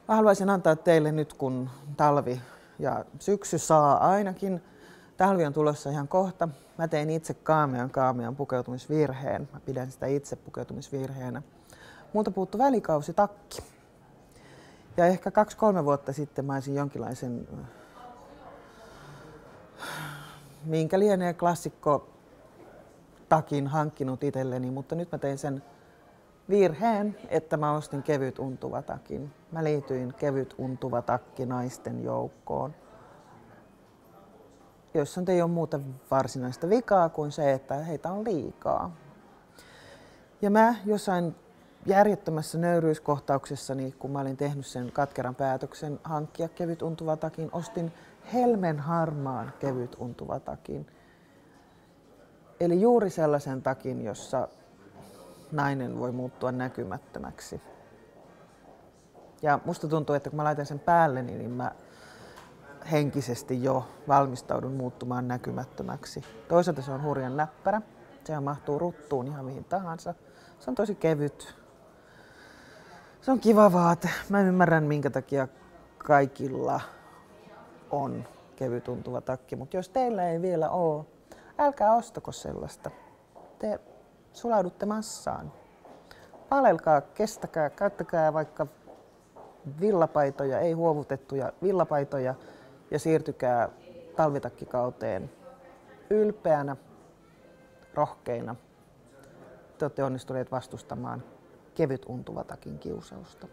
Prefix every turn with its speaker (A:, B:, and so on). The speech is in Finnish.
A: Mä haluaisin antaa teille nyt, kun talvi ja syksy saa ainakin. Talvi on tulossa ihan kohta. Mä tein itse kaamean pukeutumisvirheen. Mä pidän sitä itse pukeutumisvirheenä. Multa puuttu välikausitakki. Ja ehkä 2-3 vuotta sitten mä olisin jonkinlaisen, minkä lienee klassikko takin hankkinut itselleni, mutta nyt mä tein sen virheen, että mä ostin kevyt untuva takin. Mä liityin kevyt untuva takki naisten joukkoon, jossa ei ole muuta varsinaista vikaa kuin se, että heitä on liikaa. Ja mä jossain järjettömässä nöyryyskohtauksessani, kun mä olin tehnyt sen katkeran päätöksen hankkia kevyt untuva takin, ostin helmen harmaan kevyt untuva takin. Eli juuri sellaisen takin, jossa nainen voi muuttua näkymättömäksi. Ja musta tuntuu, että kun mä laitan sen päälleni, niin mä henkisesti jo valmistaudun muuttumaan näkymättömäksi. Toisaalta se on hurjan näppärä. Sehän mahtuu ruttuun ihan mihin tahansa. Se on tosi kevyt. Se on kiva vaate. Mä ymmärrän, minkä takia kaikilla on kevyt untuva takki. Mutta jos teillä ei vielä ole, älkää ostako sellaista. Te sulaudutte massaan. Palelkaa, kestäkää, käyttäkää vaikka villapaitoja, ei huovutettuja villapaitoja ja siirtykää talvitakkikauteen ylpeänä, rohkeina. Te olette onnistuneet vastustamaan kevyt untuva takin kiusausta.